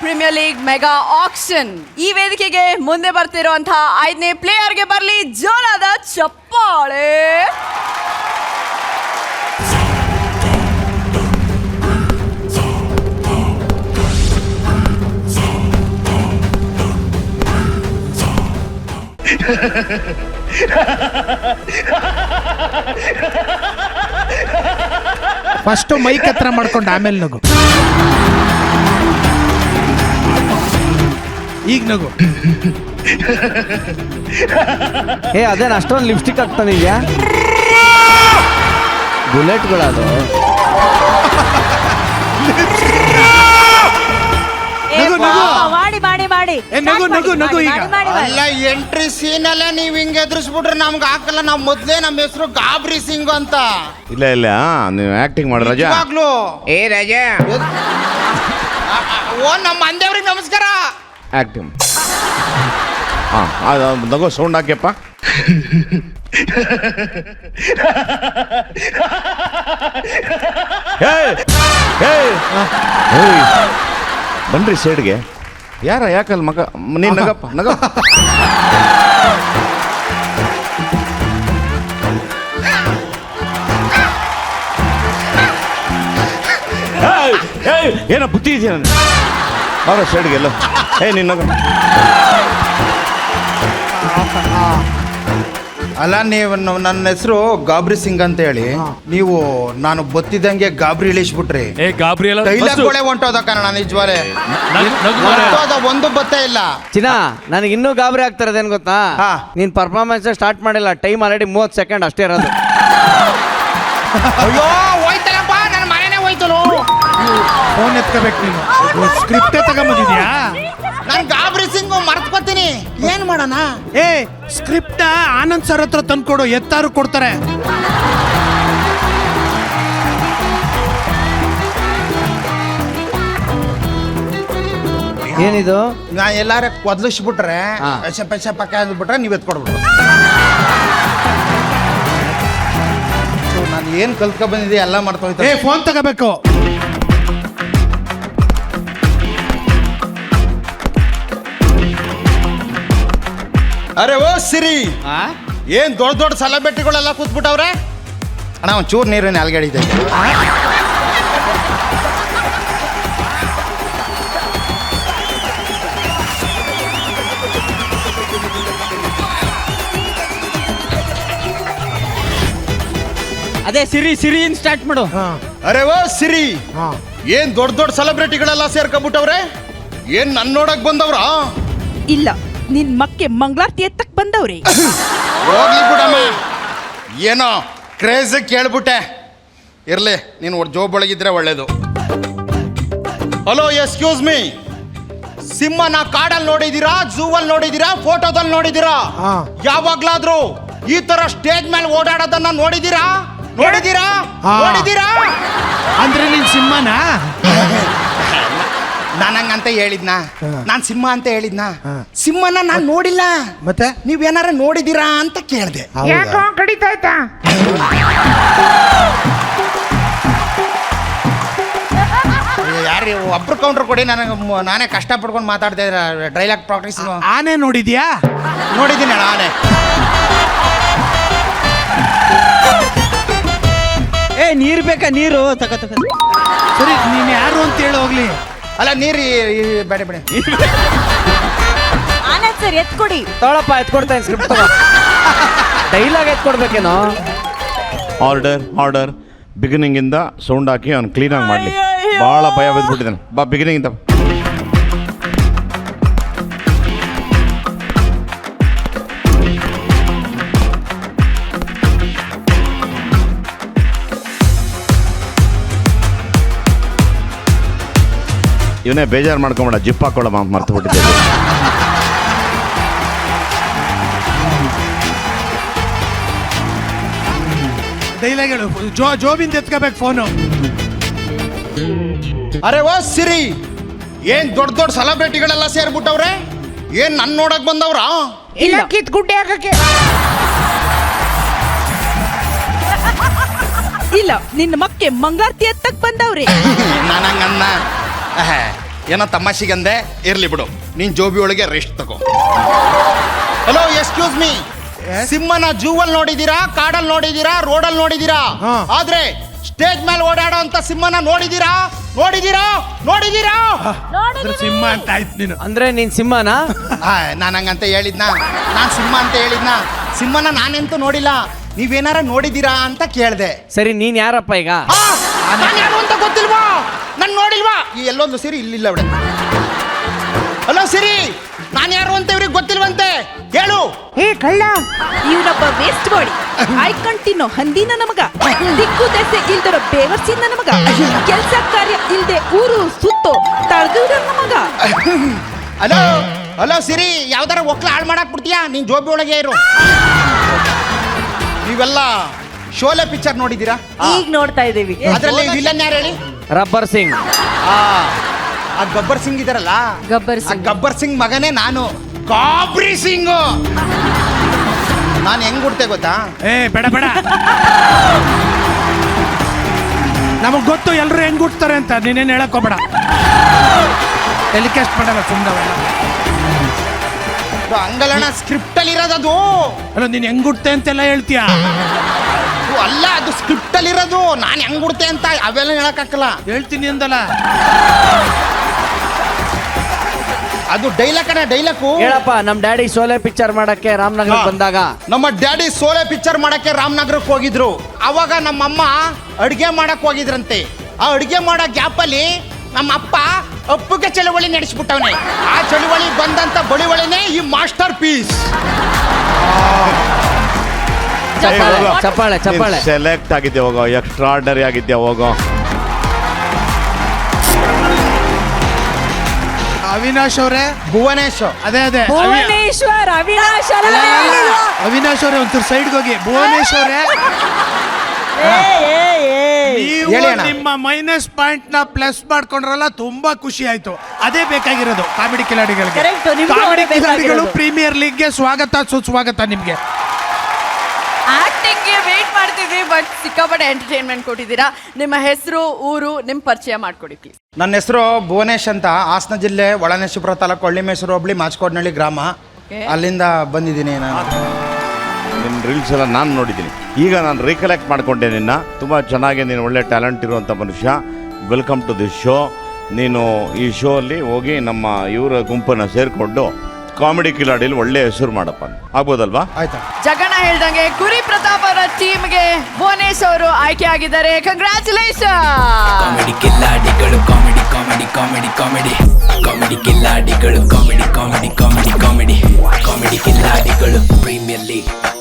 Premier league mega auction. ಈ ವೇದಿಕೆಗೆ ಮುಂದೆ ಬರ್ತಿರುವಂತಹ 5ನೇ ಪ್ಲೇಯರ್ಗೆ ಬರಲಿ ಜೋರಾದ ಚಪ್ಪಾಳೆ. ಫಸ್ಟ್ ಮೈಕ್ ಹತ್ರ ಮಾಡ್ಕೊಂಡು ಆಮೇಲೆ ನಗು. ಈಗ ನಗು. ಅದೇನು ಅಷ್ಟೊಂದು ಲಿಪ್ಸ್ಟಿಕ್ ಹಾಕ್ತಾನಿದ್ಯಾ? ಬುಲೆಟ್ಗಳದು. ಮಾಡಿ ಮಾಡಿ ಮಾಡಿ ನಗು ನಗು ನಗು. ಈಗ ಅಲ್ಲ ಎಂಟ್ರಿ ಸೀನ್ ಅಲ್ಲೇ ನೀವ್ ಹಿಂಗ್ ಎದುರಿಸ್ಬಿಟ್ರೆ ನಮ್ಗೆ ಹಾಕಲ್ಲ. ನಾವ್ ಮೊದ್ಲೇ ನಮ್ಮ ಹೆಸರು ಗಾಬ್ರಿ ಸಿಂಗ್ ಅಂತ. ಇಲ್ಲ ಇಲ್ಲ ನೀವು ಆಕ್ಟಿಂಗ್ ಮಾಡಿ ರಜಾ. ಏ ರಜಾ. ಓ ನಮ್ಮ ಮಂದೇವ್ರಿಗೆ ನಮಸ್ಕಾರ. ಆಕ್ಟಿಂಗ್. ನಗೋ ಸೌಂಡ್ ಹಾಕ್ಯಪ್ಪ. ಬನ್ರಿ ಸೈಡ್ಗೆ. ಯಾಕಲ್ಲ ಮಗ ನೀನ್ ನಗಪ್ಪ ನಗ. ಏನೋ ಬುದ್ಧಿ ಇದೆಯಾ ಅವರ ಸೈಡ್ಗೆ ಎಲ್ಲ. ನೀನ್ ನಗ. ಅಲ್ಲ ನೀವು ನನ್ನ ಹೆಸರು ಗಾಬ್ರಿ ಸಿಂಗ್ ಅಂತ ಹೇಳಿ ನೀವು ನಾನು ಬತ್ತಿದಂಗೆ ಗಾಬ್ರಿ ಇಳಿಸ್ಬಿಟ್ರಿ. ಡೈಲಾಗ್ಗಳೇ ಹೊಂಟೋದ ಕಣ ನಿಜವಾಲೆ. ಒಂದು ಬತ್ತ ಇಲ್ಲ. ಚಿನ್ನ ನನಗೆ ಇನ್ನೂ ಗಾಬರಿ ಆಗ್ತಿರೋದೇನು ಗೊತ್ತಾ? ನೀನ್ ಪರ್ಫಾರ್ಮೆನ್ಸ್ ಸ್ಟಾರ್ಟ್ ಮಾಡಿಲ್ಲ. ಟೈಮ್ ಆಲ್ರೆಡಿ 30 ಸೆಕೆಂಡ್ ಅಷ್ಟೇ ಇರೋದು. ಅಯ್ಯೋ ಹೋಯ್ತಲ್ಲಪ್ಪ, ನನ್ನ ಮನೆನೇ ಹೋಯ್ತಲು. ಫೋನ್ ಎತ್ಕೋಬೇಕು ನೀನು. ಸ್ಕ್ರಿಪ್ಟೇ ತಗೊಂಬಂದಿದ್ಯಾ? ನಾನು ಗಾಬ್ರಿ ಸಿಂಗ್ ಮರ್ತ್ಕೊತೀನಿ. ಏನ್ ಮಾಡೋಣ? ಸ್ಕ್ರಿಪ್ಟ್ ಆನಂದ್ ಸರ್ ಹತ್ರ ತಂದ್ಕೊಡು, ಎತ್ತಾರು ಕೊಡ್ತಾರೆ. ಏನಿದು? ನಾ ಎಲ್ಲಾರ ಕೊದ್ಲಿಸ್ಬಿಟ್ರೆ ಪೈಸೆ ಪಕ್ಕ ಅಂದ್ಬಿಟ್ರೆ ನೀವ್ ಎತ್ಕೊಡ್ಬಿಡ್ರು. ನಾನು ಏನ್ ಕಲ್ತ್ಕೊ ಬಂದಿದೆ ಎಲ್ಲ ಮಾಡ್ತಾ ಫೋನ್ ತಗೋಬೇಕು. ಅರೆ ಓ ಸಿರಿ, ಏನ್ ದೊಡ್ಡ ದೊಡ್ಡ ಸೆಲೆಬ್ರಿಟಿಗಳೆಲ್ಲ ಕೂತ್ಬಿಟ್ಟವ್ರೆ. ಅಣ್ಣ ಒಂದ್ ಚೂರು ನೀರನ್ನ ಅಲ್ಗಡಿದೆ. ಅದೇ ಸಿರಿ ಸಿರಿನ್ ಸ್ಟಾರ್ಟ್ ಮಾಡು. ಅರೆ ಓ ಸಿರಿ, ಏನ್ ದೊಡ್ಡ ದೊಡ್ಡ ಸೆಲೆಬ್ರಿಟಿಗಳೆಲ್ಲ ಸೇರ್ಕೊಂಡ್ಬಿಟ್ಟವ್ರೆ. ಏನ್ ನನ್ ನೋಡಕ್ ಬಂದವ್ರ? ಇಲ್ಲ, ನಿನ್ ಮಕ್ಕೆ ಮಂಗಳಾರತಿ ಎತ್ತಕ್ ಬಂದವ್ರಿ. ಹೋಗ್ಲಿ ಬಿಡಮ್ಮ, ಏನೋ ಕ್ರೇಜ್ ಕೇಳ್ಬಿಟ್ಟೆ. ಇರ್ಲಿ, ನೀನು ಜೋಬ್ ಒಳಗಿದ್ರೆ ಒಳ್ಳೇದು. ಹಲೋ, ಎಕ್ಸ್ಕ್ಯೂಸ್ ಮೀ, ಸಿಂಹನ ಕಾಡಲ್ಲಿ ನೋಡಿದೀರಾ, ಝೂ ಅಲ್ಲಿ ನೋಡಿದೀರಾ, ಫೋಟೋದಲ್ಲಿ ನೋಡಿದೀರಾ? ಯಾವಾಗ್ಲಾದ್ರೂ ಈ ತರ ಸ್ಟೇಜ್ ಮೇಲೆ ಓಡಾಡೋದನ್ನ ನೋಡಿದೀರಾ? ನೋಡಿದೀರಾ? ನೋಡಿದೀರಾ? ಅಂದ್ರೆ ನೀನ್ ಸಿಂಹನಾ? ನಾನಂಗಂತ ಹೇಳಿದ್ನಾ? ನಾನ್ ಸಿಂಹ ಅಂತ ಹೇಳಿದ್ನಾ? ಸಿಂಹನ ನಾನ್ ನೋಡಿಲ್ಲ. ಮತ್ತೆ ನೀವೇನಾರ ನೋಡಿದೀರಾ ಅಂತ ಕೇಳ್ದೆ. ಯಾಕೋ ಕಡಿತಾಯ್ತಾ? ಯಾರು ಒಬ್ರು ಕೌಂಟ್ರ್ ಕೊಡಿ, ನನಗೆ ನಾನೇ ಕಷ್ಟ ಪಡ್ಕೊಂಡು ಮಾತಾಡ್ತಾ ಇದ್ರೆ ಡೈಲಾಗ್ ಪ್ರಾಕ್ಟೀಸ್. ಆನೆ ನೋಡಿದ್ಯಾ? ನೋಡಿದ್ದೀನಿ ಅಣ್ಣ ಆನೆ. ನೀರ್ ಬೇಕಾ? ನೀರು ತಕ. ಸರಿ, ನೀನ್ ಯಾರು ಅಂತ ಹೇಳಿ ಹೋಗ್ಲಿ. ಅಲ್ಲ ನೀರು ಬೇಡ ಬೇಡ. ಆನಂದ್ ಸರ್ ಎತ್ಕೊಡಿ. ತೊಳಪ್ಪ ಎತ್ಕೊಡ್ತೇನೆ. ಸ್ಕ್ರಿಪ್ಟ್ ತಗೋ. ಡೈಲಾಗ್ ಎತ್ಕೊಡ್ಬೇಕೇನೋ? ಆರ್ಡರ್ ಬಿಗಿನಿಂಗ್ ಇಂದ ಸೌಂಡ್ ಹಾಕಿ ಅವ್ನು ಕ್ಲೀನಾಗಿ ಮಾಡಲಿ. ಭಾಳ ಭಯ ಬಿದ್ದುಬಿಟ್ಟಿದ್ದಾನೆ. ಬಾ ಬಿಗಿನಿಂಗ್ ಇಂದ. ಇವನೇ ಬೇಜಾರು ಮಾಡ್ಕೊಂಬೇಡ, ಜಿಪ್ ಹಾಕೊಳ್ಳ ಮರ್ತು ಬಿಟ್ಟಿದ್ದೆ. ಡೈಲಾಗ್ ಹೇಳು. ಜೋಬಿಂದ ಎತ್ಕೋಬೇಕು ಫೋನು. ಅರೆ ಓ ಸಿರಿ, ಏನ್ ದೊಡ್ಡ ದೊಡ್ಡ ಸೆಲೆಬ್ರಿಟಿಗಳೆಲ್ಲ ಸೇರ್ಬಿಟ್ಟವ್ರೆ. ಏನ್ ನನ್ ನೋಡಕ್ ಬಂದವ್ರ? ಇಲ್ಲ, ಕಿತ್ಗುಡ್ಡೆ ಹಾಕಕ್ಕೆ. ಇಲ್ಲ, ನಿನ್ನ ಮಕ್ಕೆ ಮಂಗಳಾರತಿ ಎತ್ತಕ್ ಬಂದವ್ರಿ. ನಾನಂಗನ್ನ ಏನೋ ತಮಾಷೆಗಂದೆ ಇರ್ಲಿ ಬಿಡು, ನೀನ್ ಜೋಬಿ ಒಳಗೆ ರೆಸ್ಟ್ ತಗೋ. ಹಲೋ, ಎಕ್ಸ್ಕ್ಯೂಸ್ ಮೀ, ಸಿಂಹನ ಜೂವಲ್ಲಿ ನೋಡಿದೀರಾ, ಕಾಡಲ್ಲಿ ನೋಡಿದೀರಾ, ರೋಡಲ್ಲಿ ನೋಡಿದೀರಾ, ಆದ್ರೆ ಸ್ಟೇಜ್ ಮೇಲೆ ಓಡಾಡೋ ಅಂತ ಸಿಂಹನ ನೋಡಿದೀರಾ? ನೋಡಿದೀರಾ? ನೋಡಿದೀರಾ? ಅದ್ರ ಸಿಂಹ ಅಂತ ಆಯ್ತು ನೀನು. ಅಂದ್ರೆ ನೀನ್ ಸಿಂಹನಾ? ನಾನು ಹಂಗಂತ ಹೇಳಿದ್ನಾ? ನಾನ್ ಸಿಂಹ ಅಂತ ಹೇಳಿದ್ನಾ? ಸಿಂಹನ ನಾನೆಂತೂ ನೋಡಿಲ್ಲ, ನೀವೇನಾರ ನೋಡಿದೀರಾ ಅಂತ ಕೇಳ್ದೆ. ಸರಿ, ನೀನ್ ಯಾರಪ್ಪ ಈಗ? ನಾನು ಯಾರು ಅಂತ ಗೊತ್ತಿಲ್ವಾ? ನಾನು ನೋಡಿಲ್ವಾ? ಈ ಎಲ್ಲೊಂದು ಸಿರಿ ಇಲ್ಲಿಲ್ಲ ಅವಳೆ. ಹಲೋ ಸಿರಿ, ನಾನು ಯಾರು ಅಂತ ಇವ್ರಿಗೆ ಗೊತ್ತಿಲ್ವಂತೆ, ಹೇಳು. ಏ ಕಳ್ಳ, ಇವನೊಬ್ಬ ವೇಸ್ಟ್ ಬಾಡಿ, ಆಯ್ಕೊಂಡ್ ತಿನ್ನೋ ಹಂದಿನ ನಮಗ, ದಿಕ್ಕು ದೆಸೆ ಇಲ್ದಿರೋ ಬೇವರ್ಸಿನ ನಮಗ, ಕೆಲ್ಸ ಕಾರ್ಯ ಇಲ್ದೆ ಊರು ಸುತ್ತೋ ತಳ್ಗಿರ ನಮಗ. ಹಲೋ ಹಲೋ ಸಿರಿ, ಯಾವ್ದಾರ ಒಕ್ಲ ಹಾಳು ಮಾಡಕ್ ಬಿಡ್ತೀಯಾ? ನೀನ್ ಜೋಬಿ ಒಳಗೆ ಇರು. ನೀವೆಲ್ಲ ಶೋಲೆ ಪಿಕ್ಚರ್ ನೋಡಿದೀರಾ? ಈಗ ನೋಡ್ತಾ ಇದೀವಿ. ಅದ್ರಲ್ಲಿ ವಿಲನ್ ಯಾರು ಹೇಳಿ? ರಬ್ಬರ್ ಸಿಂಗ್. ಆ ಗಬ್ಬರ್ ಸಿಂಗ್ ಇದಾರಲ್ಲ, ಗಬ್ಬರ್ ಆ ಸಿಂಗ್. ಗಬ್ಬರ್ ಸಿಂಗ್ ಮಗನೇ ನಾನು, ಗಾಬ್ರಿ ಸಿಂಗ್. ನಾನು ಹೆಂಗ್ ಗುಡ್ತೆ ಗೊತ್ತಾ? ಏ ಬೇಡ ಬೇಡ, ನಮಗ್ ಗೊತ್ತು ಎಲ್ರು ಹೆಂಗ್ ಗುಡ್ತಾರೆ ಅಂತ, ನೀನೇನ್ ಹೇಳಕ್ ಹೋಗ್ಬೇಡ. ಟೆಲಿಕಾಸ್ಟ್ ಮಾಡಲ್ಲ ಸುಮ್ಮನೆ. ಹಂಗಲ್ಲಣ್ಣ, ಸ್ಕ್ರಿಪ್ಟ್ ಅಲ್ಲಿ ಇರೋದದು. ಅಲ್ಲ, ನೀನ್ ಹೆಂಗ್ ಗುಡ್ತೆ ಅಂತೆಲ್ಲ ಹೇಳ್ತೀಯಾ? ಅಲ್ಲ, ಅದು ಸ್ಕ್ರಿಪ್ಟ್ ಅಲ್ಲಿ ಇರೋದು. ನಾನು ಹೆಂಗ್ ಗುಡ್ತೆ ಅಂತ ಅವೆಲ್ಲ ಹೇಳಕ್ಕಾಗಲ್ಲ. ಹೇಳ್ತೀನಿ ಅಂದಲ್ಲ. ಅದು ಡೈಲಾಗ್ ಕಣ, ಡೈಲಾಗು. ಹೇಳಪ್ಪ, ನಮ್ ಡ್ಯಾಡಿ ಶೋಲೆ ಪಿಕ್ಚರ್ ಮಾಡಕ್ಕೆ ರಾಮನಗರ ಬಂದಾಗ ನಮ್ಮ ಡ್ಯಾಡಿ ಸೋಲೆ ಪಿಕ್ಚರ್ ಮಾಡಕ್ಕೆ ರಾಮನಗರಕ್ಕೆ ಹೋಗಿದ್ರು. ಅವಾಗ ನಮ್ಮಮ್ಮ ಅಡುಗೆ ಮಾಡಕ್ ಹೋಗಿದ್ರಂತೆ. ಆ ಅಡುಗೆ ಮಾಡೋ ಗ್ಯಾಪಲ್ಲಿ ನಮ್ಮ ಅಪ್ಪ ಅಪ್ಪುಗೆ ಚಳುವಳಿ ನಡೆಸ್ಬಿಟ್ಟವನೆ. ಆ ಚಳುವಳಿ ಬಂದಂತ ಬಳಿವಳಿನೇ ಈ ಮಾಸ್ಟರ್ ಪೀಸ್. ಚಪ್ಪಾಳೆ ಚಪ್ಪಾಳೆ. ಸೆಲೆಕ್ಟ್ ಆಗಿದ್ದೆ ಹೋಗೋ, ಎಕ್ಸ್ಟ್ರಾರ್ಡನರಿ ಆಗಿದ್ದೆ ಹೋಗೋ. ಅವಿನಾಶ್ ಅವರೇ, ಭುವನೇಶ್. ಅದೇ ಅದೇ ಭುವನೇಶ್ವರ್, ಅವಿನಾಶ್ ಅಲ್ಲ. ಅವಿನಾಶ್ ಅವರೇ ಒಂಚೂರು ಸೈಡ್ಗೆ ಹೋಗಿ. ಭುವನೇಶ್ ಅವರೇ, ನೀವು ಹೇಳಿ ಅಣ್ಣ. ನಿಮ್ಮ ಮೈನಸ್ ಪಾಯಿಂಟ್ ನ ಪ್ಲಸ್ ಮಾಡ್ಕೊಂಡ್ರಲ್ಲ, ತುಂಬಾ ಖುಷಿ ಆಯ್ತು. ಅದೇ ಬೇಕಾಗಿರೋದು ಕಾಮಿಡಿ ಕಿಲಾಡಿಗಳಿಗೆ. Correct, ನಿಮ್ಗೂ ಕಾಮಿಡಿ ಅದೇ ಕಿಲಾಡಿಗಳು ಬೇಕಾಗಿರೋದು. ಪ್ರೀಮಿಯರ್ ಲೀಗ್ಗೆ ಸ್ವಾಗತ ಸುಸ್ವಾಗತ ನಿಮ್ಗೆ. ಆಕ್ಟಿಂಗ್ ಗೆ ವೇಟ್ ಮಾಡ್ತಿದ್ವಿ, ಬಟ್ ಸಿಕ್ಕಾಪಟ್ಟೆ ಎಂಟರ್ಟೈನ್ಮೆಂಟ್ ಕೊಟ್ಟಿದ್ದೀರಾ. ನಿಮ್ಮ ಹೆಸರು, ಊರು, ನಿಮ್ ಪರಿಚಯ ಮಾಡ್ಕೊಡಿ ಪ್ಲೀಸ್. ನನ್ನ ಹೆಸರು ಭುವನೇಶ್ ಅಂತ, ಹಾಸನ ಜಿಲ್ಲೆ ಒಳನೇಶ್ವರ ತಾಲೂಕು ಹೊಳ್ಳಿಮೇಶ್ವರ ಹೋಬಳಿ ಮಾಚಕೋಡ್ನಳ್ಳಿ ಗ್ರಾಮ. ಅಲ್ಲಿಂದ ಬಂದಿದ್ದೀನಿ ನಾನು. ನಿನ್ನ ರೀಲ್ಸ್ ಎಲ್ಲ ನಾನು ನೋಡಿದ್ದೀನಿ. ಈಗ ನಾನು ರೀಕಲೆಕ್ಟ್ ಮಾಡಿಕೊಂಡೆ ನಿನ್ನ. ತುಂಬ ಚೆನ್ನಾಗಿ ನೀನು ಒಳ್ಳೆ ಟ್ಯಾಲೆಂಟ್ ಇರುವಂಥ ಮನುಷ್ಯ. Welcome to this show. ನೀನು ಈ ಶೋ ಅಲ್ಲಿ ಹೋಗಿ ನಮ್ಮ ಇವರ ಗುಂಪನ್ನು ಸೇರಿಕೊಂಡು ಕಾಮಿಡಿ ಕಿಲಾಡಿಲಿ ಒಳ್ಳೆ ಹೆಸರು ಮಾಡಪ್ಪ, ಆಗ್ಬೋದಲ್ವಾ? ಆಯ್ತಾ? ಜಗಣ ಹೇಳ್ದಂಗೆ ಕುರಿ ಪ್ರತಾಪ್ ಅವರ ಟೀಮ್ಗೆ ಭುವನೇಶ್ ಅವರು ಆಯ್ಕೆ ಆಗಿದ್ದಾರೆ. ಕಂಗ್ರ್ಯಾಚುಲೇಷನ್. ಕಾಮಿಡಿ ಕಿಲಾಡಿಗಳು, comedy comedy comedy comedy comedy ಕಿಲಾಡಿಗಳು, ಕಾಮಿಡಿ ಕಾಮಿಡಿ